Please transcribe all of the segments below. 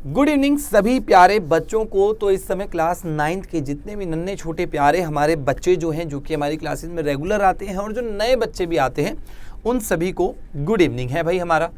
Good evening सभी प्यारे बच्चों को। तो इस समय क्लास 9th के जितने भी नन्हे छोटे प्यारे हमारे बच्चे जो हैं, जो कि हमारी क्लासेस में रेगुलर आते हैं, और जो नए बच्चे भी आते हैं, उन सभी को गुड इवनिंग है भाई हमारा।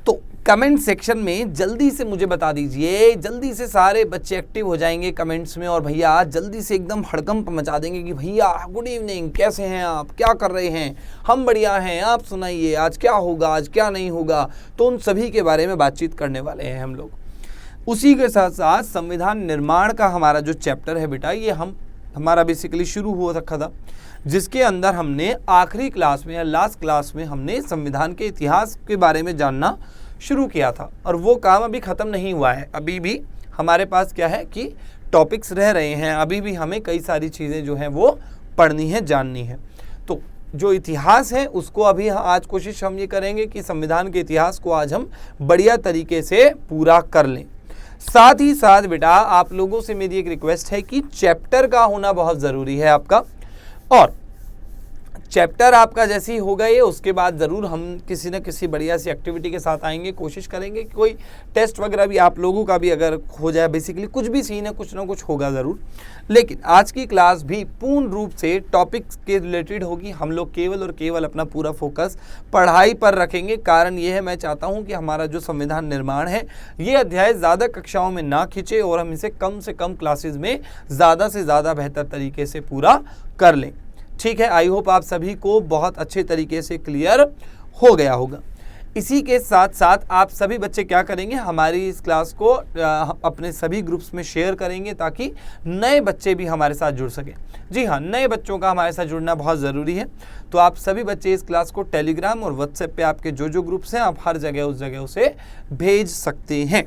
तो कमेंट सेक्शन में जल्दी से मुझे बता दीजिए, जल्दी से सारे बच्चे एक्टिव हो जाएंगे कमेंट्स में, और भैया जल्दी से एकदम हड़कंप मचा देंगे कि भैया गुड इवनिंग, कैसे हैं आप, क्या कर रहे हैं। हम बढ़िया हैं, आप सुनाइए, आज क्या होगा, आज क्या नहीं होगा। तो उन सभी के बारे में बातचीत करने वाले हैं हम लोग। उसी के साथ साथ संविधान निर्माण का हमारा जो चैप्टर है बेटा, ये हमारा बेसिकली शुरू हो रखा था, जिसके अंदर हमने आखिरी क्लास में या लास्ट क्लास में हमने संविधान के इतिहास के बारे में जानना शुरू किया था, और वो काम अभी ख़त्म नहीं हुआ है। अभी भी हमारे पास क्या है कि टॉपिक्स रह रहे हैं, अभी भी हमें कई सारी चीज़ें जो हैं वो पढ़नी है, जाननी है। तो जो इतिहास है उसको अभी आज कोशिश हम ये करेंगे कि संविधान के इतिहास को आज हम बढ़िया तरीके से पूरा कर लें। साथ ही साथ बेटा आप लोगों से मेरी एक रिक्वेस्ट है कि चैप्टर का होना बहुत ज़रूरी है आपका, और चैप्टर आपका जैसे ही होगा ये, उसके बाद ज़रूर हम किसी न किसी बढ़िया सी एक्टिविटी के साथ आएंगे। कोशिश करेंगे कि कोई टेस्ट वगैरह भी आप लोगों का भी अगर हो जाए, बेसिकली कुछ भी सीन है, कुछ ना कुछ होगा ज़रूर। लेकिन आज की क्लास भी पूर्ण रूप से टॉपिक्स के रिलेटेड होगी। हम लोग केवल और केवल अपना पूरा फोकस पढ़ाई पर रखेंगे। कारण ये है, मैं चाहता हूँ कि हमारा जो संविधान निर्माण है, ये अध्याय ज़्यादा कक्षाओं में ना खींचे, और हम इसे कम से कम क्लासेज में ज़्यादा से ज़्यादा बेहतर तरीके से पूरा कर लें। ठीक है, आई होप आप सभी को बहुत अच्छे तरीके से क्लियर हो गया होगा। इसी के साथ साथ आप सभी बच्चे क्या करेंगे, हमारी इस क्लास को अपने सभी ग्रुप्स में शेयर करेंगे, ताकि नए बच्चे भी हमारे साथ जुड़ सकें। जी हाँ, नए बच्चों का हमारे साथ जुड़ना बहुत ज़रूरी है। तो आप सभी बच्चे इस क्लास को टेलीग्राम और व्हाट्सएप पे आपके जो ग्रुप्स हैं, आप हर जगह उस जगह उसे भेज सकते हैं।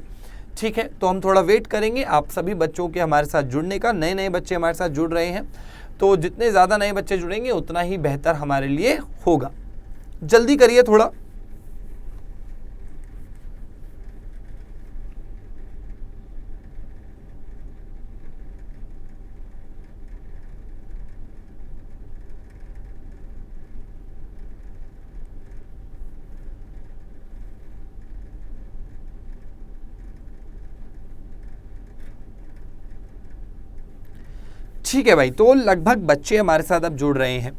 ठीक है, तो हम थोड़ा वेट करेंगे आप सभी बच्चों के हमारे साथ जुड़ने का। नए नए बच्चे हमारे साथ जुड़ रहे हैं, तो जितने ज़्यादा नए बच्चे जुड़ेंगे उतना ही बेहतर हमारे लिए होगा। जल्दी करिए थोड़ा। ठीक है भाई, तो लगभग बच्चे हमारे साथ अब जुड़ रहे हैं।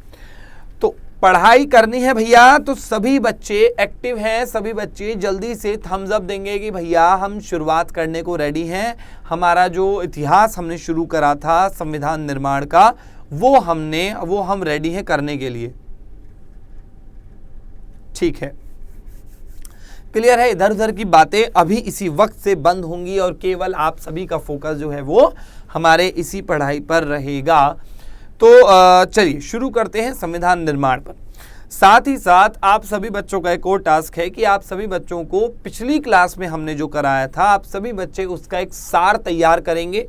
तो पढ़ाई करनी है भैया, तो सभी बच्चे एक्टिव हैं, सभी बच्चे जल्दी से थम्स अप देंगे कि भैया हम शुरुआत करने को रेडी हैं। हमारा जो इतिहास हमने शुरू करा था संविधान निर्माण का, वो हम रेडी हैं करने के लिए। ठीक है, क्लियर है। इधर उधर की बातें अभी इसी वक्त से बंद होंगी, और केवल आप सभी का फोकस जो है वो हमारे इसी पढ़ाई पर रहेगा। तो चलिए शुरू करते हैं संविधान निर्माण पर। साथ ही साथ आप सभी बच्चों का एक और टास्क है कि आप सभी बच्चों को पिछली क्लास में हमने जो कराया था, आप सभी बच्चे उसका एक सार तैयार करेंगे।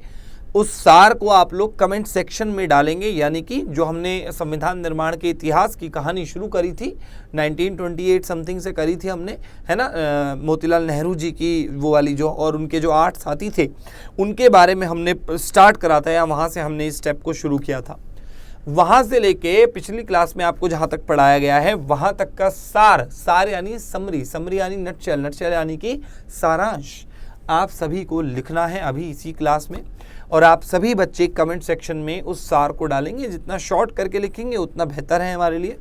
उस सार को आप लोग कमेंट सेक्शन में डालेंगे, यानी कि जो हमने संविधान निर्माण के इतिहास की कहानी शुरू करी थी 1928 समथिंग से करी थी हमने, है ना, मोतीलाल नेहरू जी की वो वाली जो, और उनके जो 8 साथी थे, उनके बारे में हमने स्टार्ट करा था, या वहाँ से हमने इस स्टेप को शुरू किया था। वहाँ से लेके पिछली क्लास में आपको जहाँ तक पढ़ाया गया है, वहाँ तक का सार यानी समरी यानी नटशेल यानी कि सारांश आप सभी को लिखना है अभी इसी क्लास में। और आप सभी बच्चे कमेंट सेक्शन में उस सार को डालेंगे। जितना शॉर्ट करके लिखेंगे उतना बेहतर है हमारे लिए।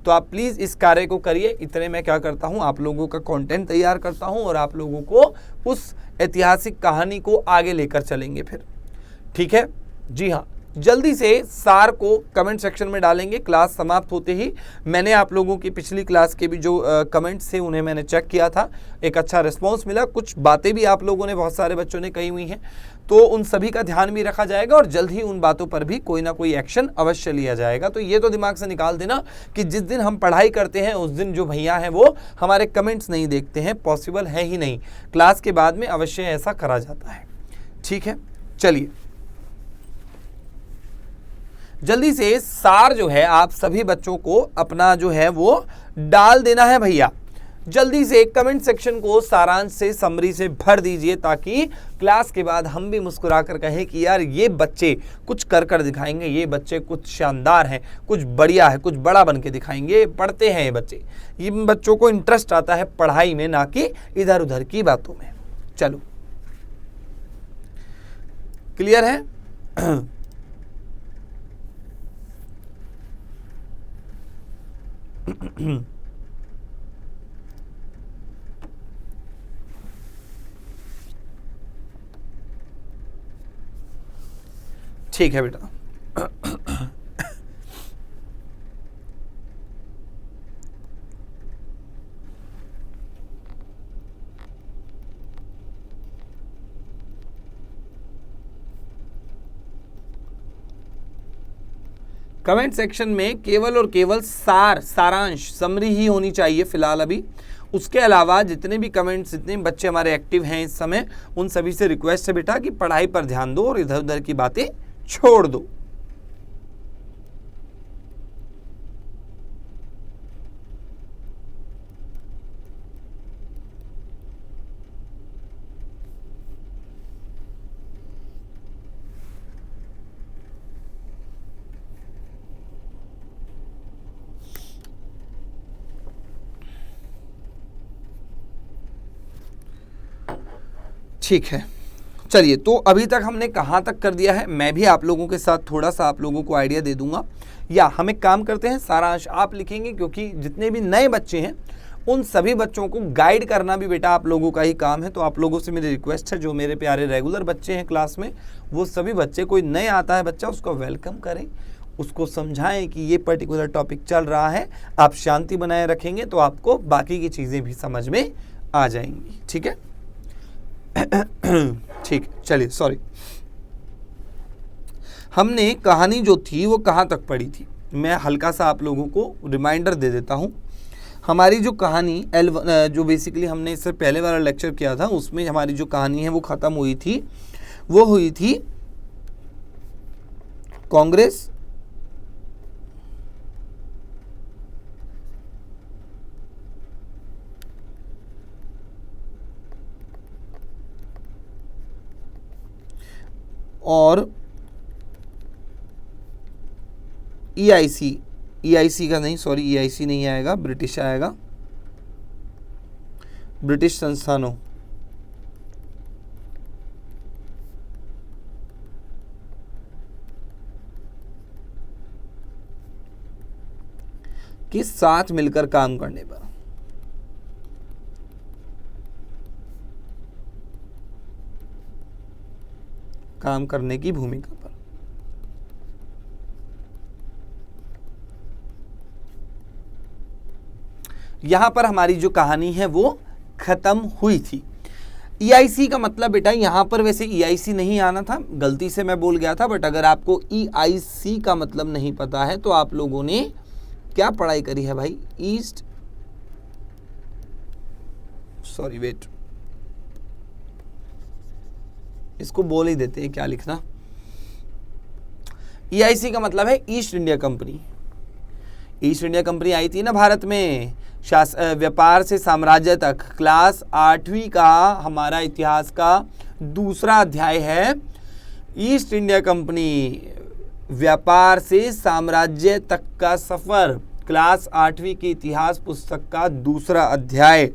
तो आप प्लीज़ इस कार्य को करिए। इतने मैं क्या करता हूँ, आप लोगों का कंटेंट तैयार करता हूँ, और आप लोगों को उस ऐतिहासिक कहानी को आगे लेकर चलेंगे फिर। ठीक है, जी हाँ, जल्दी से सार को कमेंट सेक्शन में डालेंगे। क्लास समाप्त होते ही मैंने आप लोगों की पिछली क्लास के भी जो कमेंट्स थे उन्हें मैंने चेक किया था, एक अच्छा रिस्पांस मिला। कुछ बातें भी आप लोगों ने, बहुत सारे बच्चों ने कही हुई हैं, तो उन सभी का ध्यान भी रखा जाएगा, और जल्द ही उन बातों पर भी कोई ना कोई एक्शन अवश्य लिया जाएगा। तो ये तो दिमाग से निकाल देना कि जिस दिन हम पढ़ाई करते हैं उस दिन जो भैया हैं वो हमारे कमेंट्स नहीं देखते हैं, पॉसिबल है ही नहीं। क्लास के बाद में अवश्य ऐसा करा जाता है। ठीक है, चलिए जल्दी से सार जो है आप सभी बच्चों को अपना जो है वो डाल देना है भैया। जल्दी से कमेंट सेक्शन को सारांश से, समरी से भर दीजिए, ताकि क्लास के बाद हम भी मुस्कुराकर कहें कि यार ये बच्चे कुछ कर दिखाएंगे, ये बच्चे कुछ शानदार हैं, कुछ बढ़िया है, कुछ बड़ा बन के दिखाएंगे, पढ़ते हैं ये बच्चे। ये बच्चों को इंटरेस्ट आता है पढ़ाई में, ना कि इधर उधर की बातों में। चलो क्लियर है? ठीक है बेटा। कमेंट सेक्शन में केवल और केवल सारांश समरी ही होनी चाहिए फिलहाल अभी। उसके अलावा जितने भी कमेंट्स, जितने भी बच्चे हमारे एक्टिव हैं इस समय, उन सभी से रिक्वेस्ट है बेटा कि पढ़ाई पर ध्यान दो और इधर उधर की बातें छोड़ दो। ठीक है, चलिए तो अभी तक हमने कहाँ तक कर दिया है, मैं भी आप लोगों के साथ थोड़ा सा आप लोगों को आइडिया दे दूंगा। या हम एक काम करते हैं, सारांश आप लिखेंगे, क्योंकि जितने भी नए बच्चे हैं उन सभी बच्चों को गाइड करना भी बेटा आप लोगों का ही काम है। तो आप लोगों से मेरी रिक्वेस्ट है, जो मेरे प्यारे रेगुलर बच्चे हैं क्लास में, वो सभी बच्चे, कोई नए आता है बच्चा, उसको वेलकम करें, उसको समझाएं कि ये पर्टिकुलर टॉपिक चल रहा है। आप शांति बनाए रखेंगे तो आपको बाकी की चीज़ें भी समझ में आ जाएंगी। ठीक है, ठीक, चलिए सॉरी, हमने कहानी जो थी वो कहाँ तक पढ़ी थी, मैं हल्का सा आप लोगों को रिमाइंडर दे देता हूँ। हमारी जो कहानी जो बेसिकली हमने इससे पहले वाला लेक्चर किया था, उसमें हमारी जो कहानी है वो ख़त्म हुई थी, वो हुई थी कांग्रेस और EIC का नहीं, सॉरी EIC नहीं आएगा, ब्रिटिश आएगा, ब्रिटिश संस्थानों के साथ मिलकर काम करने पर। काम करने की भूमिका पर। यहां पर हमारी जो कहानी है वो खत्म हुई थी। EIC का मतलब बेटा यहां पर वैसे EIC नहीं आना था, गलती से मैं बोल गया था, बट अगर आपको EIC का मतलब नहीं पता है तो आप लोगों ने क्या पढ़ाई करी है भाई, इसको बोल ही देते हैं, क्या लिखना। EIC का मतलब है East India Company. East India Company आई थी ना भारत में, व्यापार से साम्राज्य तक। क्लास 8वीं का हमारा इतिहास का दूसरा अध्याय है ईस्ट इंडिया कंपनी, व्यापार से साम्राज्य तक का सफर। क्लास 8वीं की इतिहास पुस्तक का दूसरा अध्याय।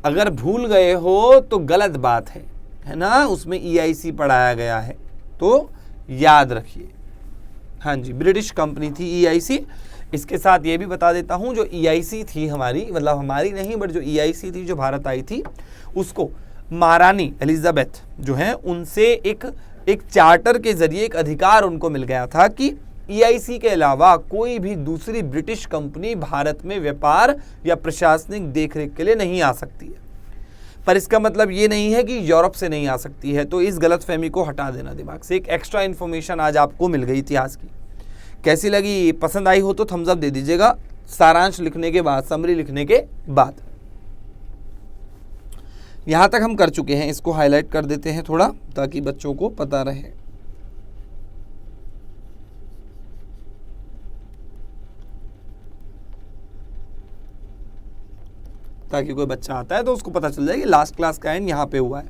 अगर भूल गए हो तो गलत बात है ना, उसमें EIC पढ़ाया गया है, तो याद रखिए। हाँ जी, ब्रिटिश कंपनी थी EIC। इसके साथ ये भी बता देता हूँ, जो EIC थी हमारी, मतलब हमारी नहीं बट जो EIC थी जो भारत आई थी, उसको महारानी एलिजाबेथ जो है उनसे एक चार्टर के जरिए एक अधिकार उनको मिल गया था कि EIC के अलावा कोई भी दूसरी ब्रिटिश कंपनी भारत में व्यापार या प्रशासनिक देखरेख के लिए नहीं आ सकती है। पर इसका मतलब ये नहीं है कि यूरोप से नहीं आ सकती है, तो इस गलतफहमी को हटा देना दिमाग से। एक एक्स्ट्रा इन्फॉर्मेशन आज आपको मिल गई इतिहास की। कैसी लगी, पसंद आई हो तो थम्स अप दे दीजिएगा, सारांश लिखने के बाद, समरी लिखने के बाद। यहां तक हम कर चुके हैं, इसको हाईलाइट कर देते हैं थोड़ा ताकि बच्चों को पता रहे। ताकि कोई बच्चा आता है तो उसको पता चल जाए कि लास्ट क्लास का एंड यहां पे हुआ है।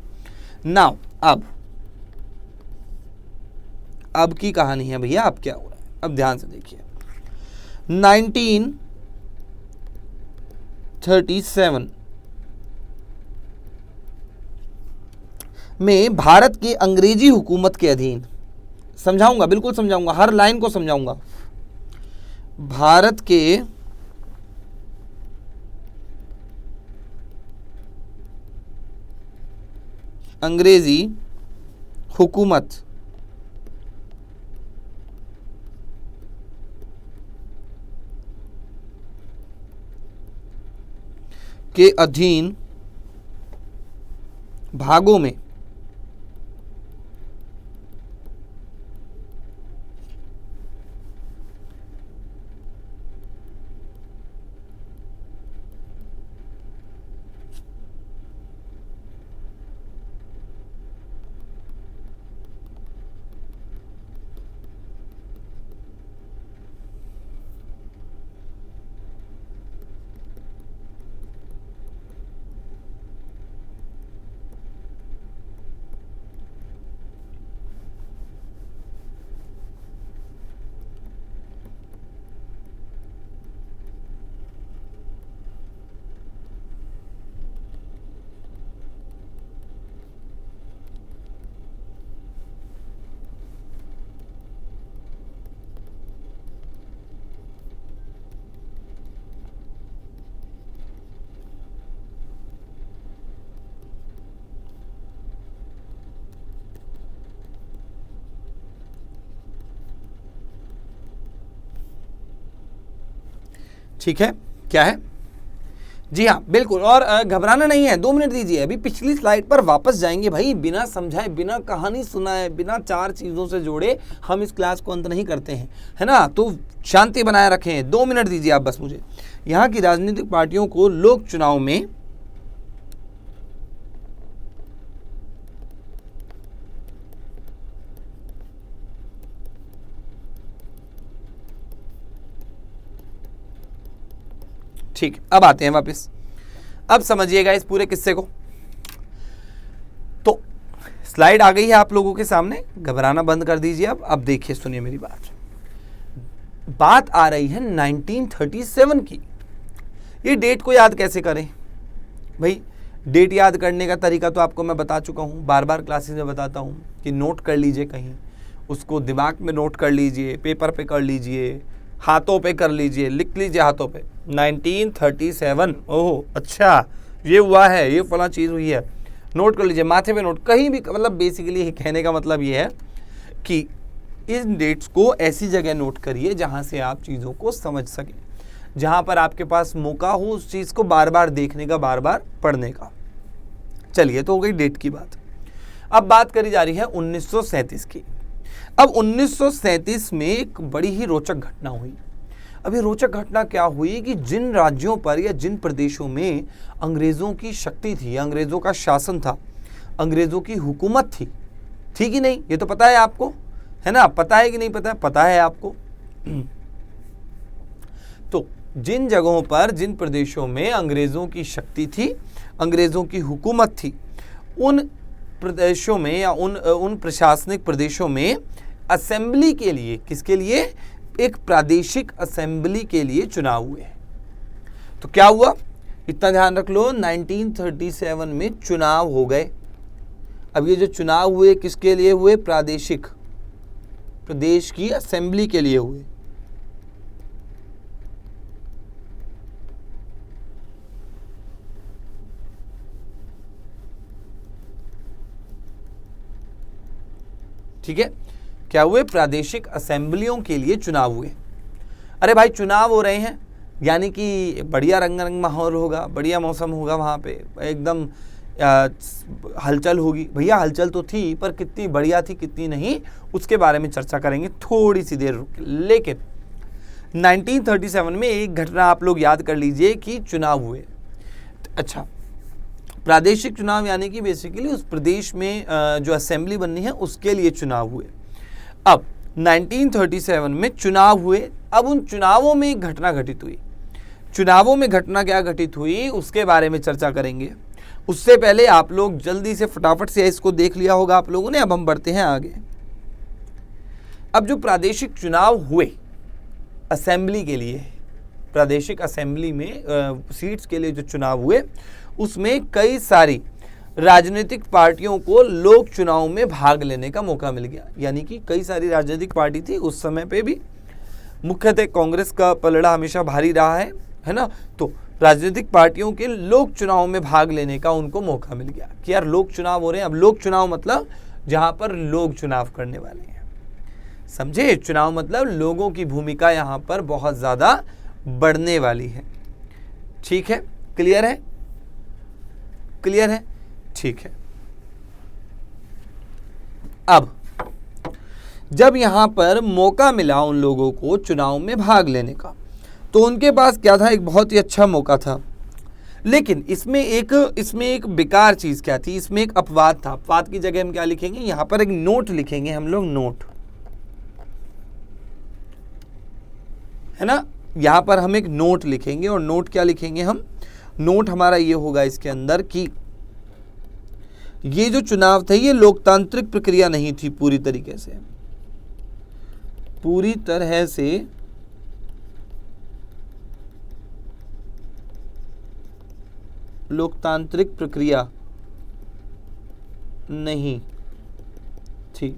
नाउ अब की कहानी है भैया, अब क्या हो रहा है, अब ध्यान से देखिए। 1937 में भारत की अंग्रेजी हुकूमत के अधीन, समझाऊंगा, बिल्कुल समझाऊंगा, हर लाइन को समझाऊंगा। भारत के अंग्रेजी हुकूमत के अधीन भागों में ठीक है, क्या है? जी हाँ, बिल्कुल, और घबराना नहीं है, 2 मिनट दीजिए। अभी पिछली स्लाइड पर वापस जाएंगे भाई, बिना समझाए, बिना कहानी सुनाए, बिना 4 चीज़ों से जोड़े हम इस क्लास को अंत नहीं करते हैं, है ना। तो शांति बनाए रखें, 2 मिनट दीजिए आप बस मुझे। यहाँ की राजनीतिक पार्टियों को लोक चुनाव में ठीक, अब आते हैं वापस, अब समझिएगा इस पूरे किस्से को। तो स्लाइड आ गई है आप लोगों के सामने, घबराना बंद कर दीजिए। अब देखिए, सुनिए मेरी बात आ रही है 1937 की। ये डेट को याद कैसे करें भाई? डेट याद करने का तरीका तो आपको मैं बता चुका हूँ, बार बार क्लासेस में बताता हूँ कि नोट कर लीजिए, कहीं उसको दिमाग में नोट कर लीजिए, पेपर पे कर लीजिए, हाथों पे कर लीजिए, लिख लीजिए हाथों पे। 1937, ओह अच्छा ये हुआ है, ये फला चीज़ हुई है, नोट कर लीजिए, माथे पे नोट, कहीं भी, मतलब बेसिकली कहने का मतलब ये है कि इन डेट्स को ऐसी जगह नोट करिए जहाँ से आप चीज़ों को समझ सकें, जहाँ पर आपके पास मौका हो उस चीज़ को बार बार देखने का, बार बार पढ़ने का। चलिए, तो हो गई डेट की बात। अब बात करी जा रही है 1937 की। अब 1937 में एक बड़ी ही रोचक घटना हुई। अब ये रोचक घटना क्या हुई कि जिन राज्यों पर या जिन प्रदेशों में अंग्रेज़ों की शक्ति थी, अंग्रेज़ों का शासन था, अंग्रेज़ों की हुकूमत थी कि नहीं, ये तो पता है आपको, है ना? पता है कि नहीं पता है? पता है आपको। तो जिन जगहों पर, जिन प्रदेशों में अंग्रेज़ों की शक्ति थी, अंग्रेज़ों की हुकूमत थी, उन प्रदेशों में या उन प्रशासनिक प्रदेशों में असेंबली के लिए, किसके लिए? एक प्रादेशिक असेंबली के लिए चुनाव हुए। तो क्या हुआ, इतना ध्यान रख लो, 1937 में चुनाव हो गए। अब ये जो चुनाव हुए किसके लिए हुए? प्रादेशिक, प्रदेश की असेंबली के लिए हुए। ठीक है, क्या हुए? प्रादेशिक असेंबलियों के लिए चुनाव हुए। अरे भाई, चुनाव हो रहे हैं यानी कि बढ़िया रंग माहौल होगा, बढ़िया मौसम होगा, वहाँ पे एकदम हलचल होगी। भैया हलचल तो थी, पर कितनी बढ़िया थी कितनी नहीं, उसके बारे में चर्चा करेंगे थोड़ी सी देर रुक के। लेकिन 1937 में एक घटना आप लोग याद कर लीजिए कि चुनाव हुए। अच्छा, प्रादेशिक चुनाव यानी कि बेसिकली उस प्रदेश में जो असेंबली बननी है उसके लिए चुनाव हुए। अब 1937 में चुनाव हुए। अब उन चुनावों में एक घटना घटित हुई। चुनावों में घटना क्या घटित हुई उसके बारे में चर्चा करेंगे। उससे पहले आप लोग जल्दी से फटाफट से इसको देख लिया होगा आप लोगों ने। अब हम बढ़ते हैं आगे। अब जो प्रादेशिक चुनाव हुए असेंबली के लिए, प्रादेशिक असेंबली में सीट्स के लिए जो चुनाव हुए, उसमें कई सारी राजनीतिक पार्टियों को लोक चुनाव में भाग लेने का मौका मिल गया। यानी कि कई सारी राजनीतिक पार्टी थी उस समय पे भी, मुख्यतः कांग्रेस का पलड़ा हमेशा भारी रहा है ना, तो राजनीतिक पार्टियों के लोक चुनाव में भाग लेने का उनको मौका मिल गया कि यार लोक चुनाव हो रहे हैं। अब लोक चुनाव मतलब जहां पर लोग चुनाव करने वाले हैं, समझे? चुनाव मतलब लोगों की भूमिका यहां पर बहुत ज्यादा बढ़ने वाली है। ठीक है, क्लियर है? क्लियर है? ठीक है। अब जब यहां पर मौका मिला उन लोगों को चुनाव में भाग लेने का, तो उनके पास क्या था? एक बहुत ही अच्छा मौका था। लेकिन इसमें एक बेकार चीज क्या थी? इसमें एक अपवाद था। अपवाद की जगह हम क्या लिखेंगे? यहां पर एक नोट लिखेंगे हम लोग, नोट, है ना। यहां पर हम एक नोट लिखेंगे, और नोट क्या लिखेंगे हम? नोट हमारा ये होगा इसके अंदर कि ये जो चुनाव थे ये लोकतांत्रिक प्रक्रिया नहीं थी पूरी तरीके से, पूरी तरह से लोकतांत्रिक प्रक्रिया नहीं थी।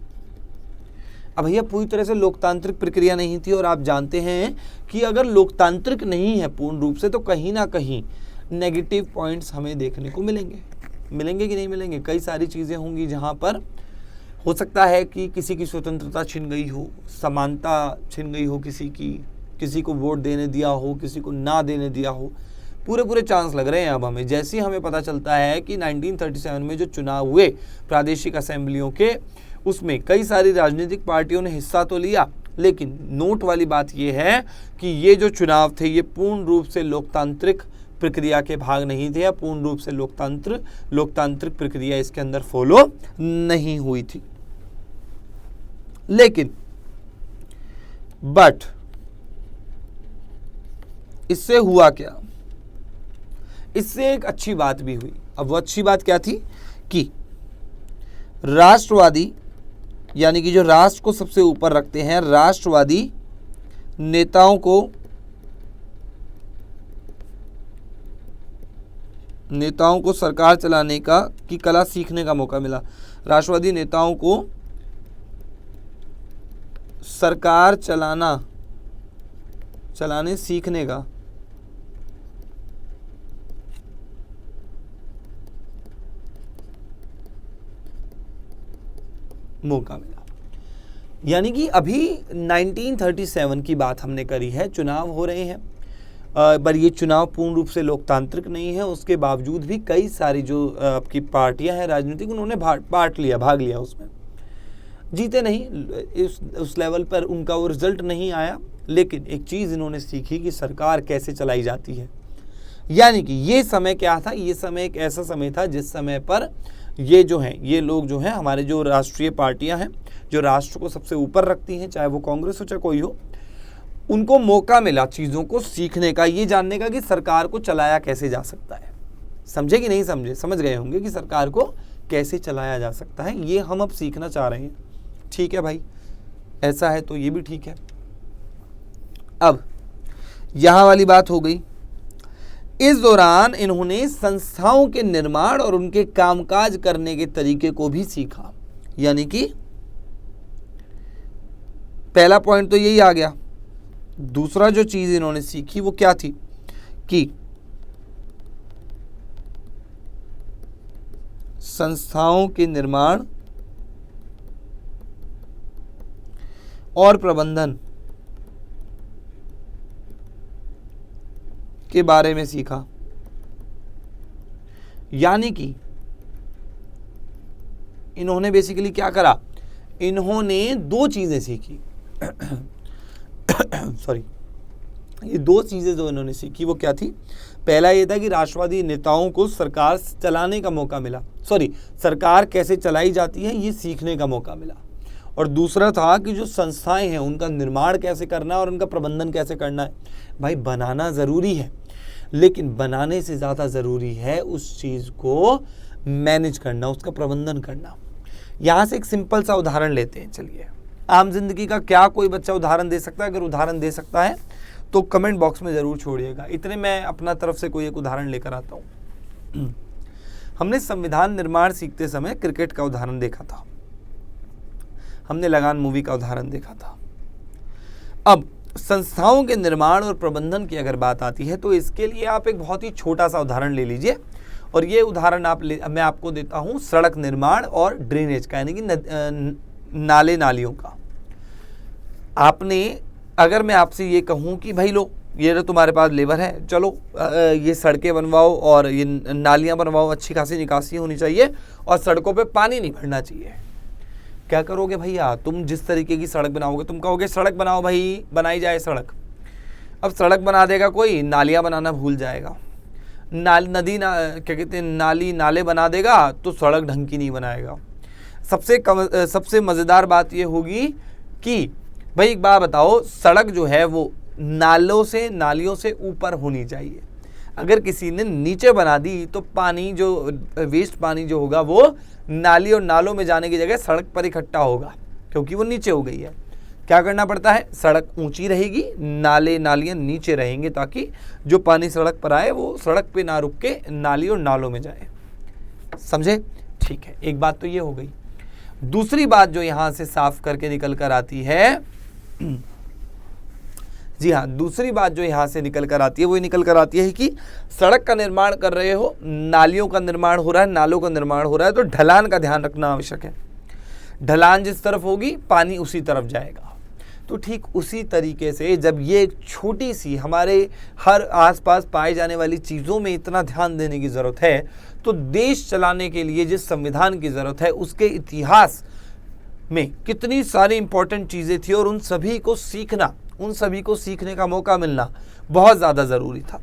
अब भैया पूरी तरह से लोकतांत्रिक प्रक्रिया नहीं थी, और आप जानते हैं कि अगर लोकतांत्रिक नहीं है पूर्ण रूप से तो कहीं ना कहीं नेगेटिव पॉइंट्स हमें देखने को मिलेंगे कि नहीं मिलेंगे? कई सारी चीज़ें होंगी जहां पर हो सकता है कि किसी की स्वतंत्रता छिन गई हो, समानता छिन गई हो, किसी को वोट देने दिया हो, किसी को ना देने दिया हो, पूरे चांस लग रहे हैं। अब हमें जैसे ही हमें पता चलता है कि 1937 में जो चुनाव हुए प्रादेशिक असेंबलियों के, उसमें कई सारी राजनीतिक पार्टियों ने हिस्सा तो लिया, लेकिन नोट वाली बात यह है कि ये जो चुनाव थे ये पूर्ण रूप से लोकतांत्रिक प्रक्रिया के भाग नहीं थे, या पूर्ण रूप से लोकतांत्रिक प्रक्रिया इसके अंदर फॉलो नहीं हुई थी। लेकिन बट इससे हुआ क्या? इससे एक अच्छी बात भी हुई। अब वो अच्छी बात क्या थी? कि राष्ट्रवादी, यानी कि जो राष्ट्र को सबसे ऊपर रखते हैं, राष्ट्रवादी नेताओं को सरकार चलाने की कला सीखने का मौका मिला। राष्ट्रवादी नेताओं को सरकार चलाने सीखने का मौका मिला। यानी कि अभी 1937 की बात हमने करी है, चुनाव हो रहे हैं, पर ये चुनाव पूर्ण रूप से लोकतांत्रिक नहीं है। उसके बावजूद भी कई सारी जो आपकी पार्टियां हैं राजनीतिक, उन्होंने भाग लिया, उसमें जीते नहीं, उस लेवल पर उनका वो रिजल्ट नहीं आया। लेकिन एक चीज़ इन्होंने सीखी कि सरकार कैसे चलाई जाती है। यानी कि ये समय क्या था? ये समय एक ऐसा समय था जिस समय पर ये लोग जो हैं, हमारे जो राष्ट्रीय पार्टियां हैं, जो राष्ट्र को सबसे ऊपर रखती हैं, चाहे वो कांग्रेस हो चाहे कोई हो, उनको मौका मिला चीज़ों को सीखने का, ये जानने का कि सरकार को चलाया कैसे जा सकता है। समझे कि नहीं समझे? समझ गए होंगे कि सरकार को कैसे चलाया जा सकता है, ये हम अब सीखना चाह रहे हैं। ठीक है भाई, ऐसा है तो ये भी ठीक है। अब यहाँ वाली बात हो गई। इस दौरान इन्होंने संस्थाओं के निर्माण और उनके कामकाज करने के तरीके को भी सीखा। यानी कि पहला पॉइंट तो यही आ गया। दूसरा जो चीज इन्होंने सीखी वो क्या थी? कि संस्थाओं के निर्माण और प्रबंधन के बारे में सीखा। यानी कि इन्होंने बेसिकली क्या करा? इन्होंने दो चीजें सीखी। सॉरी, ये दो चीजें जो इन्होंने सीखी वो क्या थी? पहला ये था कि राष्ट्रवादी नेताओं को सरकार चलाने का मौका मिला, सरकार कैसे चलाई जाती है ये सीखने का मौका मिला। और दूसरा था कि जो संस्थाएं हैं उनका निर्माण कैसे करना है और उनका प्रबंधन कैसे करना है। भाई बनाना ज़रूरी है, लेकिन बनाने से ज़्यादा ज़रूरी है उस चीज़ को मैनेज करना, उसका प्रबंधन करना। यहाँ से एक सिंपल सा उदाहरण लेते हैं। चलिए, आम जिंदगी का क्या कोई बच्चा उदाहरण दे सकता है? अगर उदाहरण दे सकता है तो कमेंट बॉक्स में ज़रूर छोड़िएगा। इतने मैं अपना तरफ से कोई एक उदाहरण लेकर आता हूँ। हमने संविधान निर्माण सीखते समय क्रिकेट का उदाहरण देखा था, हमने लगान मूवी का उदाहरण देखा था। अब संस्थाओं के निर्माण और प्रबंधन की अगर बात आती है तो इसके लिए आप एक बहुत ही छोटा सा उदाहरण ले लीजिए, और ये उदाहरण मैं आपको देता हूं सड़क निर्माण और ड्रेनेज का, यानी कि नाले नालियों का। आपने, अगर मैं आपसे ये कहूं कि भाई लो ये जो तुम्हारे पास लेबर है, चलो ये सड़कें बनवाओ और ये नालियां बनवाओ, अच्छी खासी निकासी होनी चाहिए और सड़कों पे पानी नहीं भरना चाहिए, क्या करोगे भैया? तुम जिस तरीके की सड़क बनाओगे, तुम कहोगे सड़क बनाओ भाई, बनाई जाए सड़क। अब सड़क बना देगा कोई, नालियां बनाना भूल जाएगा। क्या कहते हैं, नाली नाले बना देगा तो सड़क ढंग की नहीं बनाएगा। सबसे मज़ेदार बात ये होगी कि भाई एक बात बताओ, सड़क जो है वो नालियों से ऊपर होनी चाहिए। अगर किसी ने नीचे बना दी तो पानी जो वेस्ट पानी जो होगा वो नाली और नालों में जाने की जगह सड़क पर इकट्ठा होगा, क्योंकि वो नीचे हो गई है। क्या करना पड़ता है? सड़क ऊंची रहेगी, नालियां नीचे रहेंगे, ताकि जो पानी सड़क पर आए वो सड़क पे ना रुक के नाली और नालों में जाए। समझे? ठीक है, एक बात तो ये हो गई। दूसरी बात जो यहां से साफ करके निकल कर आती है, जी हाँ, दूसरी बात जो यहाँ से निकल कर आती है वो निकल कर आती है कि सड़क का निर्माण कर रहे हो, नालियों का निर्माण हो रहा है, नालों का निर्माण हो रहा है, तो ढलान का ध्यान रखना आवश्यक है। ढलान जिस तरफ होगी पानी उसी तरफ जाएगा। तो ठीक उसी तरीके से जब ये छोटी सी हमारे हर आसपास पाए जाने वाली चीज़ों में इतना ध्यान देने की ज़रूरत है, तो देश चलाने के लिए जिस संविधान की ज़रूरत है उसके इतिहास में कितनी सारी इंपॉर्टेंट चीज़ें थी, और उन सभी को सीखने का मौका मिलना बहुत ज़्यादा ज़रूरी था।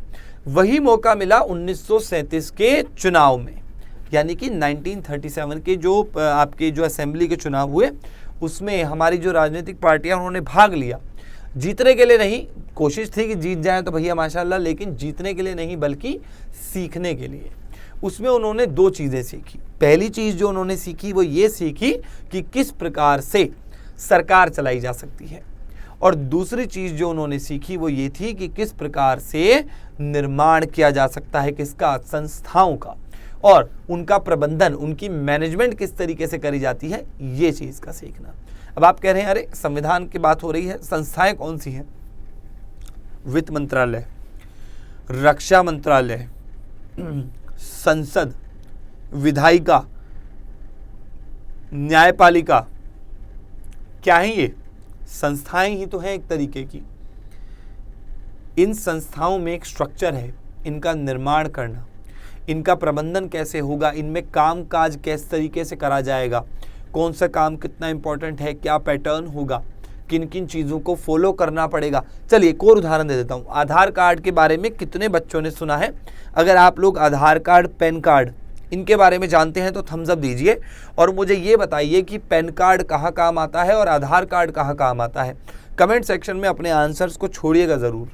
वही मौका मिला 1937 के चुनाव में, यानी कि 1937 के जो आपके जो असेंबली के चुनाव हुए, उसमें हमारी जो राजनीतिक पार्टियां उन्होंने भाग लिया। जीतने के लिए नहीं, कोशिश थी कि जीत जाए तो भैया माशाल्लाह, लेकिन जीतने के लिए नहीं बल्कि सीखने के लिए। उसमें उन्होंने दो चीज़ें सीखी। पहली चीज़ जो उन्होंने सीखी वो ये सीखी कि किस प्रकार से सरकार चलाई जा सकती है, और दूसरी चीज़ जो उन्होंने सीखी वो ये थी कि किस प्रकार से निर्माण किया जा सकता है, किसका? संस्थाओं का, और उनका प्रबंधन, उनकी मैनेजमेंट किस तरीके से करी जाती है, ये चीज़ का सीखना। अब आप कह रहे हैं अरे संविधान की बात हो रही है, संस्थाएं कौन सी हैं? वित्त मंत्रालय, रक्षा मंत्रालय, संसद, विधायिका, न्यायपालिका, क्या है ये? संस्थाएं ही तो हैं एक तरीके की। इन संस्थाओं में एक स्ट्रक्चर है, इनका निर्माण करना, इनका प्रबंधन कैसे होगा, इनमें काम काज किस तरीके से करा जाएगा, कौन सा काम कितना इंपॉर्टेंट है, क्या पैटर्न होगा, किन किन चीज़ों को फॉलो करना पड़ेगा। चलिए एक और उदाहरण दे देता हूँ। आधार कार्ड के बारे में कितने बच्चों ने सुना है? अगर आप लोग आधार कार्ड, पैन कार्ड, इनके बारे में जानते हैं तो थम्स अप दीजिए, और मुझे ये बताइए कि पैन कार्ड कहाँ काम आता है और आधार कार्ड कहाँ काम आता है। कमेंट सेक्शन में अपने आंसर्स को छोड़िएगा ज़रूर।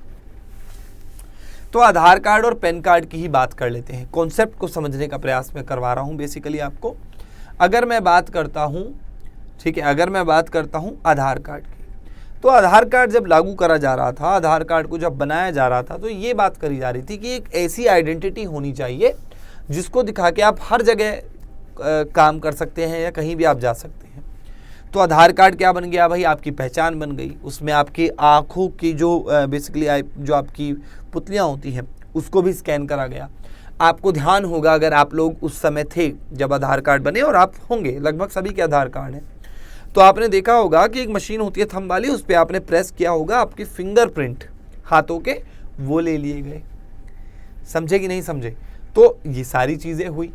तो आधार कार्ड और पैन कार्ड की ही बात कर लेते हैं, कॉन्सेप्ट को समझने का प्रयास मैं करवा रहा हूँ बेसिकली आपको। अगर मैं बात करता हूँ, ठीक है, अगर मैं बात करता हूँ आधार कार्ड की, तो आधार कार्ड जब लागू करा जा रहा था, आधार कार्ड को जब बनाया जा रहा था, तो ये बात करी जा रही थी कि एक ऐसी आइडेंटिटी होनी चाहिए जिसको दिखा के आप हर जगह काम कर सकते हैं या कहीं भी आप जा सकते हैं। तो आधार कार्ड क्या बन गया भाई? आपकी पहचान बन गई। उसमें आपकी आँखों की जो बेसिकली जो आपकी पुतलियाँ होती हैं उसको भी स्कैन करा गया। आपको ध्यान होगा, अगर आप लोग उस समय थे जब आधार कार्ड बने, और आप होंगे, लगभग सभी के आधार कार्ड हैं, तो आपने देखा होगा कि एक मशीन होती है थंब वाली, उस पर आपने प्रेस किया होगा, आपके फिंगरप्रिंट हाथों के वो ले लिए गए। समझे कि नहीं समझे? तो ये सारी चीज़ें हुई।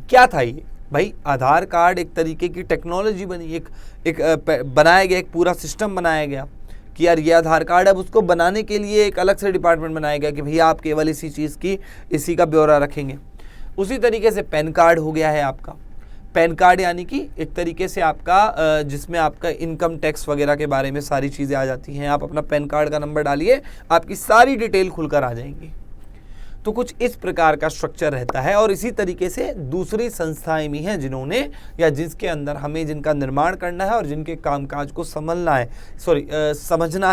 क्या था ये भाई? आधार कार्ड एक तरीके की टेक्नोलॉजी बनी, एक बनाया गया, एक पूरा सिस्टम बनाया गया कि यार ये आधार कार्ड, अब उसको बनाने के लिए एक अलग से डिपार्टमेंट बनाया गया कि भैया आप केवल इसी चीज़ की, इसी का ब्यौरा रखेंगे। उसी तरीके से पैन कार्ड हो गया है आपका। पैन कार्ड यानी कि एक तरीके से आपका जिसमें आपका इनकम टैक्स वगैरह के बारे में सारी चीज़ें आ जाती हैं। आप अपना पैन कार्ड का नंबर डालिए, आपकी सारी डिटेल खुलकर आ जाएंगी। तो कुछ इस प्रकार का स्ट्रक्चर रहता है। और इसी तरीके से दूसरी संस्थाएं भी हैं जिन्होंने या जिसके अंदर हमें जिनका निर्माण करना है और जिनके कामकाज को समझना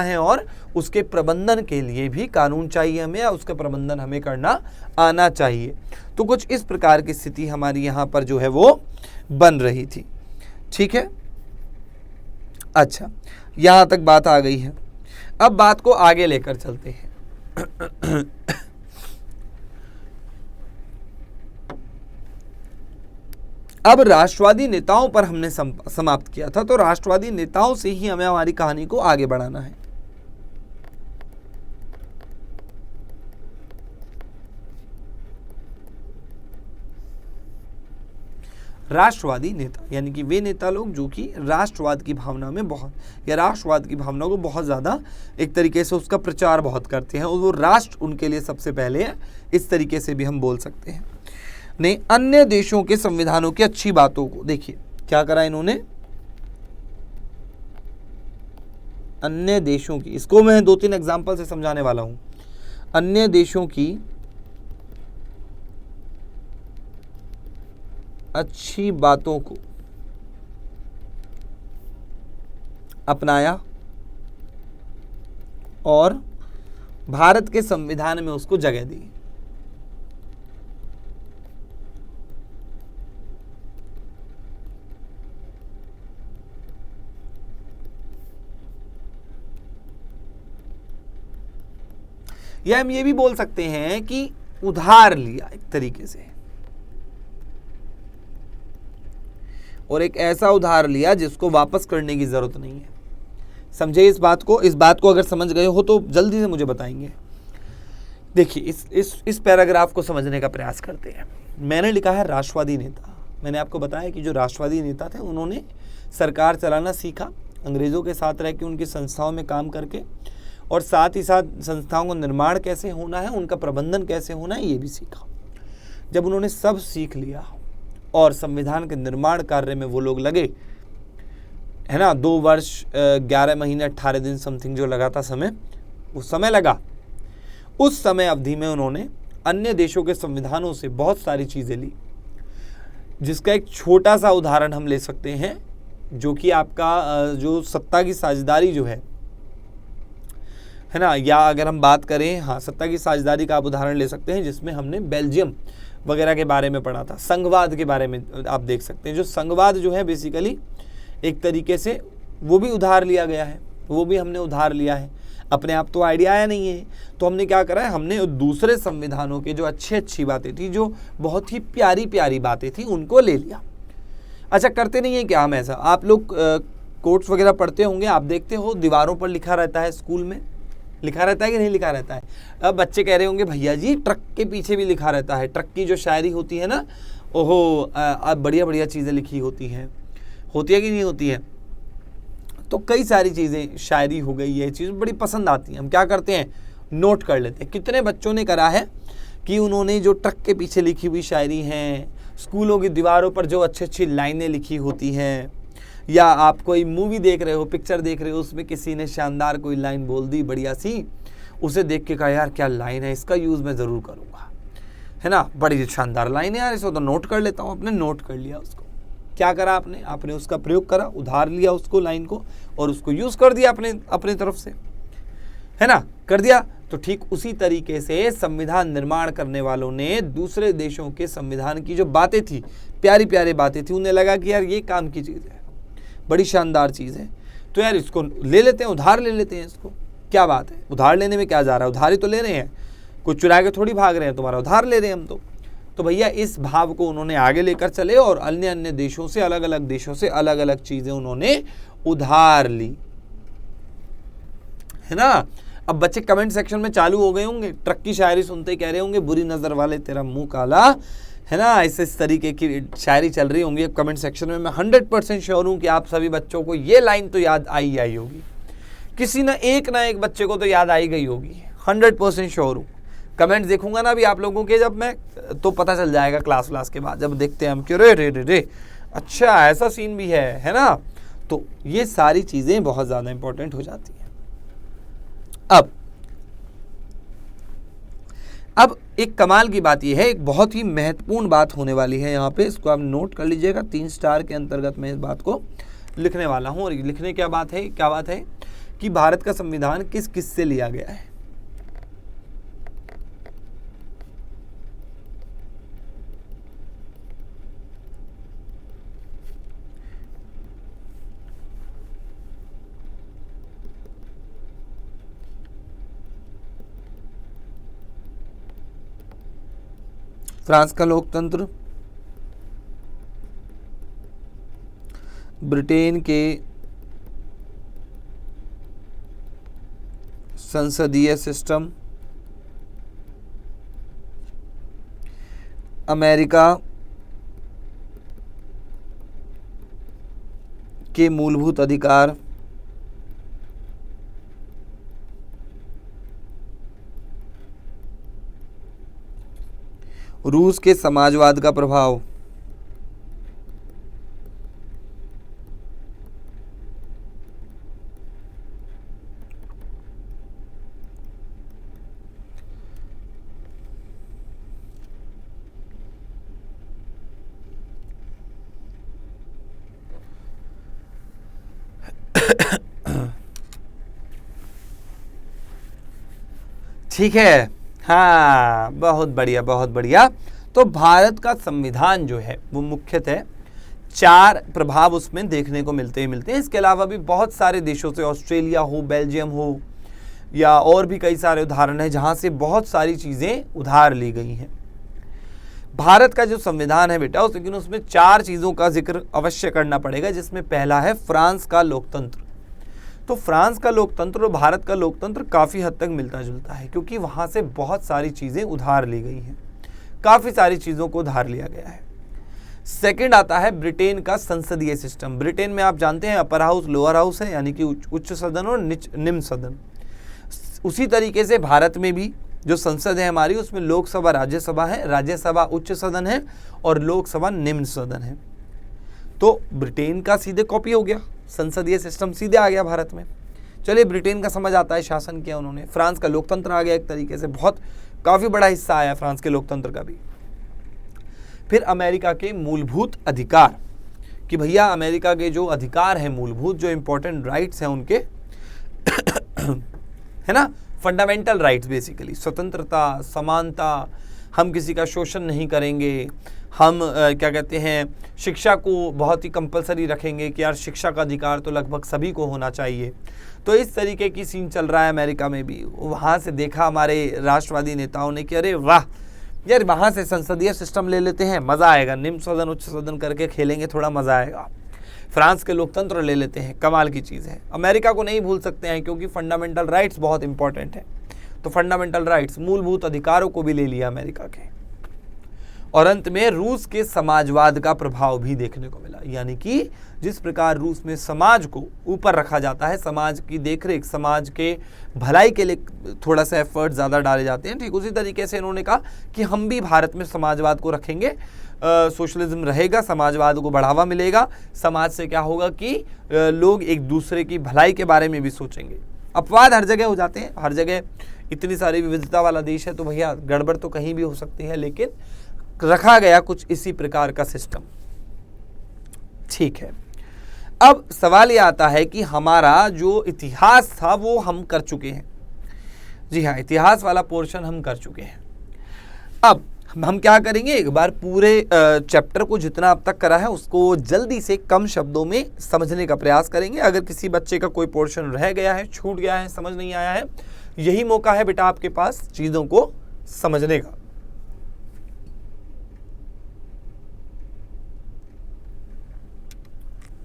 है और उसके प्रबंधन के लिए भी कानून चाहिए हमें, या उसका प्रबंधन हमें करना आना चाहिए। तो कुछ इस प्रकार की स्थिति हमारी यहाँ पर जो है वो बन रही थी। ठीक है, अच्छा, यहाँ तक बात आ गई है। अब बात को आगे लेकर चलते हैं। अब राष्ट्रवादी नेताओं पर हमने समाप्त किया था, तो राष्ट्रवादी नेताओं से ही हमें हमारी कहानी को आगे बढ़ाना है। राष्ट्रवादी नेता यानी कि वे नेता लोग जो कि राष्ट्रवाद की भावना में बहुत या राष्ट्रवाद की भावना को बहुत ज़्यादा एक तरीके से उसका प्रचार बहुत करते हैं, और वो राष्ट्र उनके लिए सबसे पहले है, इस तरीके से भी हम बोल सकते हैं। ने अन्य देशों के संविधानों की अच्छी बातों को देखिए क्या करा इन्होंने, अन्य देशों की, इसको मैं 2-3 एग्जाम्पल से समझाने वाला हूं। अन्य देशों की अच्छी बातों को अपनाया और भारत के संविधान में उसको जगह दी। या हम ये भी बोल सकते हैं कि उधार लिया एक तरीके से, और एक ऐसा उधार लिया जिसको वापस करने की जरूरत नहीं है। समझे इस बात को? इस बात को अगर समझ गए हो तो जल्दी से मुझे बताएंगे। देखिए इस पैराग्राफ को समझने का प्रयास करते हैं। मैंने लिखा है राष्ट्रवादी नेता। मैंने आपको बताया कि जो राष्ट्रवादी नेता थे उन्होंने सरकार चलाना सीखा, अंग्रेजों के साथ रह के उनकी संस्थाओं में काम करके, और साथ ही साथ संस्थाओं का निर्माण कैसे होना है, उनका प्रबंधन कैसे होना है, ये भी सीखा। जब उन्होंने सब सीख लिया और संविधान के निर्माण कार्य में वो लोग लगे, है ना, 2 वर्ष 11 महीने 18 दिन समथिंग जो लगा था समय, वो समय लगा। उस समय अवधि में उन्होंने अन्य देशों के संविधानों से बहुत सारी चीज़ें ली, जिसका एक छोटा सा उदाहरण हम ले सकते हैं, जो कि आपका जो सत्ता की साझेदारी जो है ना, या अगर हम बात करें, हाँ, सत्ता की साझेदारी का आप उदाहरण ले सकते हैं, जिसमें हमने बेल्जियम वगैरह के बारे में पढ़ा था। संघवाद के बारे में आप देख सकते हैं। जो संघवाद जो है बेसिकली एक तरीके से वो भी उधार लिया गया है, वो भी हमने उधार लिया है। अपने आप तो आइडिया आया नहीं है, तो हमने क्या करा है, हमने दूसरे संविधानों के जो अच्छी बातें थी, जो बहुत ही प्यारी बातें थी, उनको ले लिया। अच्छा, करते नहीं है क्या हम ऐसा? आप लोग कोट्स वगैरह पढ़ते होंगे, आप देखते हो दीवारों पर लिखा रहता है, स्कूल में लिखा रहता है कि नहीं लिखा रहता है? अब बच्चे कह रहे होंगे भैया जी ट्रक के पीछे भी लिखा रहता है। ट्रक की जो शायरी होती है ना, ओहो, अब बढ़िया चीज़ें लिखी होती है कि नहीं होती है? तो कई सारी चीज़ें, शायरी हो गई, ये चीज़ बड़ी पसंद आती है। हम क्या करते हैं, नोट कर लेते हैं। कितने बच्चों ने करा है कि उन्होंने जो ट्रक के पीछे लिखी हुई शायरी हैं, स्कूलों की दीवारों पर जो अच्छी लाइनें लिखी होती हैं, या आप कोई मूवी देख रहे हो, पिक्चर देख रहे हो, उसमें किसी ने शानदार कोई लाइन बोल दी बढ़िया सी, उसे देख के कहा यार क्या लाइन है, इसका यूज़ मैं ज़रूर करूँगा, है ना, बड़ी शानदार लाइन है यार, इसको तो नोट कर लेता हूँ। आपने नोट कर लिया उसको, क्या करा आपने उसका प्रयोग करा, उधार लिया उसको, लाइन को, और उसको यूज़ कर दिया अपने तरफ से, है ना, कर दिया। तो ठीक उसी तरीके से संविधान निर्माण करने वालों ने दूसरे देशों के संविधान की जो बातें थी, प्यारी बातें थी, उन्हें लगा कि यार ये काम की चीज़ है, बड़ी शानदार चीज़ है, तो यार इसको ले लेते हैं, उधार ले लेते हैं इसको। क्या बात है, उधार लेने में क्या जा रहा है, उधार ही तो ले रहे हैं, कुछ चुरा के थोड़ी भाग रहे हैं, तुम्हारा उधार ले रहे हैं हम तो भैया इस भाव को उन्होंने आगे लेकर चले, और अन्य देशों से, अलग अलग देशों से अलग अलग चीज़ें उन्होंने उधार ली, है ना। अब बच्चे कमेंट सेक्शन में चालू हो गए होंगे, ट्रक की शायरी सुनते ही कह रहे होंगे बुरी नज़र वाले तेरा मुंह काला, है ना, इस तरीके की शायरी चल रही होंगी कमेंट सेक्शन में। मैं 100% श्योर हूँ कि आप सभी बच्चों को ये लाइन तो याद आई होगी, किसी ना एक बच्चे को तो याद आई गई होगी, 100% श्योर हूँ। कमेंट देखूंगा ना अभी आप लोगों के, जब मैं, तो पता चल जाएगा क्लास के बाद, जब देखते हैं हम कि रे अच्छा ऐसा सीन भी है ना। तो ये सारी चीज़ें बहुत ज़्यादा इंपॉर्टेंट हो जाती हैं। अब अब एक कमाल की बात यह है, एक बहुत ही महत्वपूर्ण बात होने वाली है यहाँ पे, इसको आप नोट कर लीजिएगा। 3 स्टार के अंतर्गत मैं इस बात को लिखने वाला हूँ। और लिखने क्या बात है कि भारत का संविधान किस किस से लिया गया है। फ्रांस का लोकतंत्र, ब्रिटेन के संसदीय सिस्टम, अमेरिका के मूलभूत अधिकार, रूस के समाजवाद का प्रभाव, ठीक है। हाँ, बहुत बढ़िया बहुत बढ़िया। तो भारत का संविधान जो है वो मुख्यतः 4 प्रभाव उसमें देखने को मिलते हैं। इसके अलावा भी बहुत सारे देशों से, ऑस्ट्रेलिया हो, बेल्जियम हो, या और भी कई सारे उदाहरण हैं जहां से बहुत सारी चीजें उधार ली गई हैं। भारत का जो संविधान है बेटा, लेकिन उसमें 4 चीजों का जिक्र अवश्य करना पड़ेगा, जिसमें पहला है फ्रांस का लोकतंत्र। तो फ्रांस का लोकतंत्र और भारत का लोकतंत्र काफ़ी हद तक मिलता जुलता है, क्योंकि वहाँ से बहुत सारी चीज़ें उधार ली गई हैं, काफ़ी सारी चीज़ों को उधार लिया गया है। सेकंड आता है ब्रिटेन का संसदीय सिस्टम। ब्रिटेन में आप जानते हैं अपर हाउस, लोअर हाउस है, यानी कि उच्च सदन और निम्न सदन। उसी तरीके से भारत में भी जो संसद है हमारी, उसमें लोकसभा राज्यसभा है, राज्यसभा उच्च सदन है और लोकसभा निम्न सदन है। तो ब्रिटेन का सीधे कॉपी हो गया, संसदीय सिस्टम सीधे आ गया भारत में। चलिए, ब्रिटेन का समझ आता है, शासन किया उन्होंने। फ्रांस का लोकतंत्र आ गया एक तरीके से, बहुत काफ़ी बड़ा हिस्सा आया फ्रांस के लोकतंत्र का भी। फिर अमेरिका के मूलभूत अधिकार, कि भैया अमेरिका के जो अधिकार हैं मूलभूत, जो इंपॉर्टेंट राइट्स हैं उनके है ना, फंडामेंटल राइट्स बेसिकली, स्वतंत्रता, समानता, हम किसी का शोषण नहीं करेंगे, हम क्या कहते हैं, शिक्षा को बहुत ही कंपलसरी रखेंगे कि यार शिक्षा का अधिकार तो लगभग सभी को होना चाहिए। तो इस तरीके की सीन चल रहा है अमेरिका में भी। वहाँ से देखा हमारे राष्ट्रवादी नेताओं ने कि अरे वाह यार, वहाँ से संसदीय सिस्टम ले लेते हैं, मज़ा आएगा, निम्न सदन उच्च सदन करके खेलेंगे, थोड़ा मज़ा आएगा। फ्रांस के लोकतंत्र ले लेते हैं, कमाल की चीज़ है। अमेरिका को नहीं भूल सकते हैं, क्योंकि फंडामेंटल राइट्स बहुत इंपॉर्टेंट है। तो फंडामेंटल राइट्स, मूलभूत अधिकारों को भी ले लिया अमेरिका के। और अंत में रूस के समाजवाद का प्रभाव भी देखने को मिला, यानी कि जिस प्रकार रूस में समाज को ऊपर रखा जाता है, समाज की देखरेख, समाज के भलाई के लिए थोड़ा सा एफर्ट ज़्यादा डाले जाते हैं, ठीक उसी तरीके से इन्होंने कहा कि हम भी भारत में समाजवाद को रखेंगे, सोशलिज्म रहेगा, समाजवाद को बढ़ावा मिलेगा। समाज से क्या होगा कि लोग एक दूसरे की भलाई के बारे में भी सोचेंगे। अपवाद हर जगह हो जाते हैं, हर जगह इतनी सारी विविधता वाला देश है, तो भैया गड़बड़ तो कहीं भी हो सकती है, लेकिन रखा गया कुछ इसी प्रकार का सिस्टम। ठीक है, अब सवाल ये आता है कि हमारा जो इतिहास था वो हम कर चुके हैं। जी हाँ, इतिहास वाला पोर्शन हम कर चुके हैं। अब हम क्या करेंगे, एक बार पूरे चैप्टर को जितना अब तक करा है उसको जल्दी से कम शब्दों में समझने का प्रयास करेंगे। अगर किसी बच्चे का कोई पोर्शन रह गया है, छूट गया है, समझ नहीं आया है, यही मौका है बेटा आपके पास चीज़ों को समझने का।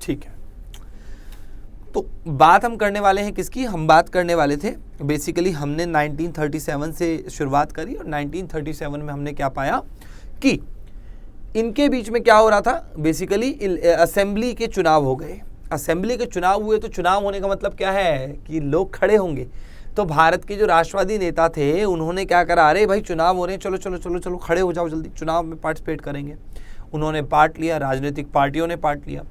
ठीक है, तो बात हम करने वाले हैं किसकी, हम बात करने वाले थे बेसिकली, हमने 1937 से शुरुआत करी और 1937 में हमने क्या पाया कि इनके बीच में क्या हो रहा था, बेसिकली असेंबली के चुनाव हो गए। असेंबली के चुनाव हुए तो चुनाव होने का मतलब क्या है कि लोग खड़े होंगे। तो भारत के जो राष्ट्रवादी नेता थे उन्होंने क्या करा, अरे भाई चुनाव हो रहे हैं, चलो चलो चलो चलो खड़े हो जाओ, जल्दी चुनाव में पार्टिसिपेट करेंगे। उन्होंने पार्ट लिया, राजनीतिक पार्टियों ने पार्ट लिया,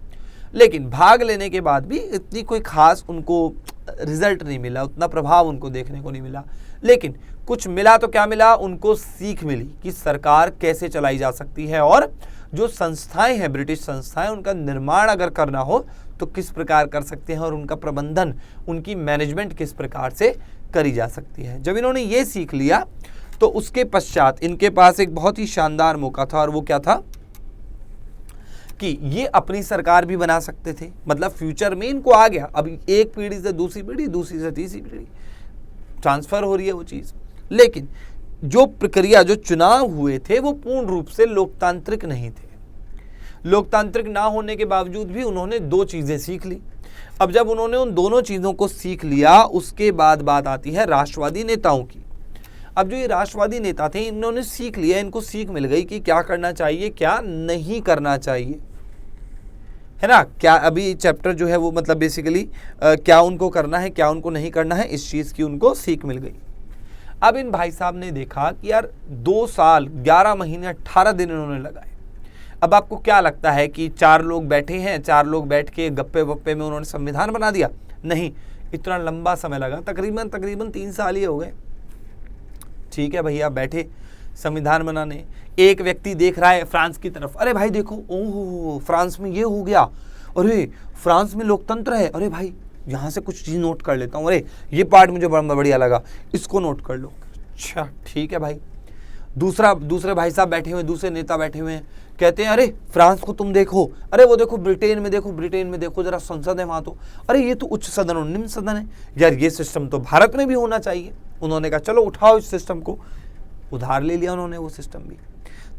लेकिन भाग लेने के बाद भी इतनी कोई खास उनको रिजल्ट नहीं मिला, उतना प्रभाव उनको देखने को नहीं मिला। लेकिन कुछ मिला तो क्या मिला, उनको सीख मिली कि सरकार कैसे चलाई जा सकती है और जो संस्थाएं हैं, ब्रिटिश संस्थाएं, उनका निर्माण अगर करना हो तो किस प्रकार कर सकते हैं और उनका प्रबंधन, उनकी मैनेजमेंट किस प्रकार से करी जा सकती है। जब इन्होंने ये सीख लिया तो उसके पश्चात इनके पास एक बहुत ही शानदार मौका था और वो क्या था कि ये अपनी सरकार भी बना सकते थे। मतलब फ्यूचर में इनको आ गया, अभी एक पीढ़ी से दूसरी पीढ़ी, दूसरी से तीसरी पीढ़ी ट्रांसफर हो रही है वो चीज़। लेकिन जो प्रक्रिया, जो चुनाव हुए थे वो पूर्ण रूप से लोकतांत्रिक नहीं थे। लोकतांत्रिक ना होने के बावजूद भी उन्होंने दो चीज़ें सीख ली। अब जब उन्होंने उन दोनों चीज़ों को सीख लिया, उसके बाद बात आती है राष्ट्रवादी नेताओं की। अब जो ये राष्ट्रवादी नेता थे, इन्होंने सीख लिया, इनको सीख मिल गई कि क्या करना चाहिए, क्या नहीं करना चाहिए, है ना। क्या अभी चैप्टर जो है वो मतलब बेसिकली क्या उनको करना है, क्या उनको नहीं करना है, इस चीज़ की उनको सीख मिल गई। अब इन भाई साहब ने देखा कि यार 2 साल 11 महीने 18 दिन इन्होंने लगाए। अब आपको क्या लगता है कि 4 लोग बैठे हैं, 4 लोग बैठ के गप्पे वप्पे में उन्होंने संविधान बना दिया? नहीं, इतना लंबा समय लगा, तकरीबन 3 साल ही हो गए। ठीक है भैया, बैठे संविधान बनाने। एक व्यक्ति देख रहा है फ्रांस की तरफ, अरे भाई देखो, ओह फ्रांस में ये हो गया, अरे फ्रांस में लोकतंत्र है, अरे भाई यहाँ से कुछ चीज़ नोट कर लेता हूँ, अरे ये पार्ट मुझे बड़ा बढ़िया लगा, इसको नोट कर लो। अच्छा ठीक है भाई। दूसरे भाई साहब बैठे हुए, दूसरे नेता बैठे हुए हैं, कहते हैं अरे फ्रांस को तुम देखो, अरे वो देखो ब्रिटेन में देखो जरा संसद है वहाँ तो, अरे ये तो उच्च सदन और निम्न सदन है, यार ये सिस्टम तो भारत में भी होना चाहिए। उन्होंने कहा चलो उठाओ इस सिस्टम को, उधार ले लिया उन्होंने वो सिस्टम भी।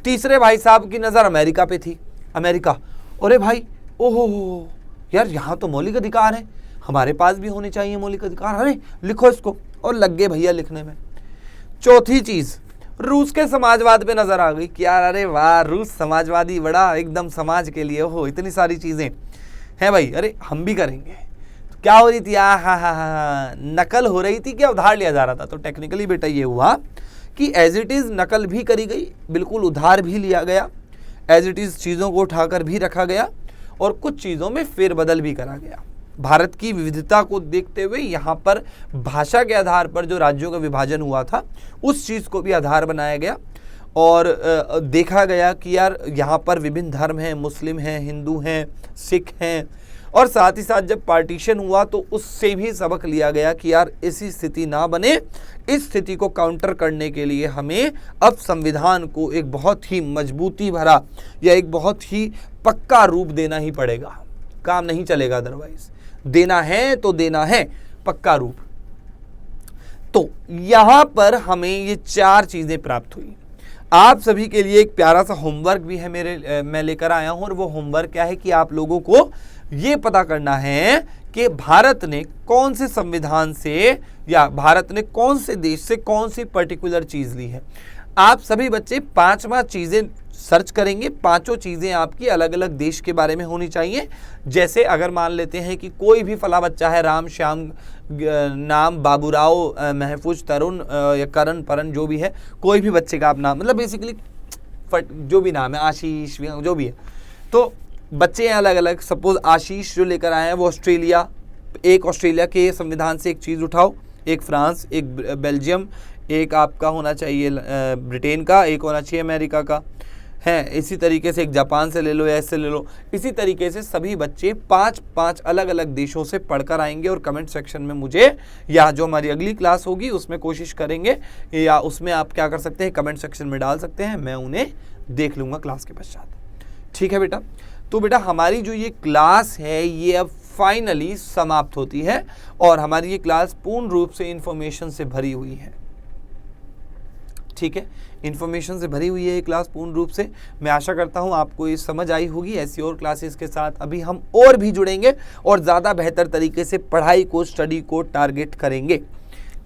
तीसरे भाई साहब की नज़र अमेरिका पे थी। अमेरिका, अरे भाई ओहो यार यहाँ तो मौलिक अधिकार है, हमारे पास भी होने चाहिए मौलिक अधिकार, अरे लिखो इसको, और लग गए भैया लिखने में। चौथी चीज़, रूस के समाजवाद पे नज़र आ गई कि यार अरे वाह, रूस समाजवादी, बड़ा एकदम समाज के लिए, ओहो इतनी सारी चीज़ें हैं भाई, अरे हम भी करेंगे। तो क्या हो रही थी, हाँ, नकल हो रही थी, क्या उधार लिया जा रहा था। तो टेक्निकली बेटा ये हुआ कि एज इट इज़ नकल भी करी गई, बिल्कुल उधार भी लिया गया, एज इट इज़ चीज़ों को उठाकर भी रखा गया और कुछ चीज़ों में फेरबदल भी करा गया। भारत की विविधता को देखते हुए यहाँ पर भाषा के आधार पर जो राज्यों का विभाजन हुआ था उस चीज़ को भी आधार बनाया गया और देखा गया कि यार यहाँ पर विभिन्न धर्म हैं, मुस्लिम हैं, हिंदू हैं, सिख हैं, और साथ ही साथ जब पार्टीशन हुआ तो उससे भी सबक लिया गया कि यार ऐसी स्थिति ना बने। इस स्थिति को काउंटर करने के लिए हमें अब संविधान को एक बहुत ही मजबूती भरा या एक बहुत ही पक्का रूप देना ही पड़ेगा, काम नहीं चलेगा अदरवाइज। देना है तो देना है पक्का रूप। तो यहां पर हमें ये 4 चीजें प्राप्त हुई। आप सभी के लिए एक प्यारा सा होमवर्क भी है मैं लेकर आया हूं, और वो होमवर्क क्या है कि आप लोगों को ये पता करना है कि भारत ने कौन से संविधान से या भारत ने कौन से देश से कौन सी पर्टिकुलर चीज ली है। आप सभी बच्चे 5 चीजें सर्च करेंगे, 5 चीज़ें आपकी अलग अलग देश के बारे में होनी चाहिए। जैसे अगर मान लेते हैं कि कोई भी फला बच्चा है, राम श्याम नाम, बाबूराव, महफूज, तरुण या करण परन जो भी है, कोई भी बच्चे का आप नाम, मतलब बेसिकली जो भी नाम है, आशीष जो भी है, तो बच्चे हैं अलग अलग। सपोज आशीष जो लेकर आए हैं वो ऑस्ट्रेलिया, एक ऑस्ट्रेलिया के संविधान से एक चीज़ उठाओ, एक फ्रांस, एक बेल्जियम, एक आपका होना चाहिए ब्रिटेन का, एक होना चाहिए अमेरिका का है। इसी तरीके से एक जापान से ले लो या ऐसे ले लो। इसी तरीके से सभी बच्चे 5 अलग अलग देशों से पढ़कर आएंगे और कमेंट सेक्शन में मुझे, या जो हमारी अगली क्लास होगी उसमें कोशिश करेंगे, या उसमें आप क्या कर सकते हैं, कमेंट सेक्शन में डाल सकते हैं, मैं उन्हें देख लूँगा क्लास के पश्चात। ठीक है बेटा। तो बेटा हमारी जो ये क्लास है ये अब फाइनली समाप्त होती है और हमारी ये क्लास पूर्ण रूप से इंफॉर्मेशन से भरी हुई है। ठीक है, इन्फॉर्मेशन से भरी हुई है ये क्लास पूर्ण रूप से। मैं आशा करता हूँ आपको ये समझ आई होगी। ऐसी और क्लासेस के साथ अभी हम और भी जुड़ेंगे और ज़्यादा बेहतर तरीके से पढ़ाई को, स्टडी को टारगेट करेंगे।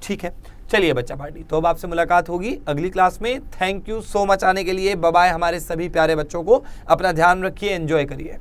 ठीक है, चलिए बच्चा पार्टी, तो अब आपसे मुलाकात होगी अगली क्लास में। थैंक यू सो मच आने के लिए। बाय बाय हमारे सभी प्यारे बच्चों को। अपना ध्यान रखिए, एंजॉय करिए।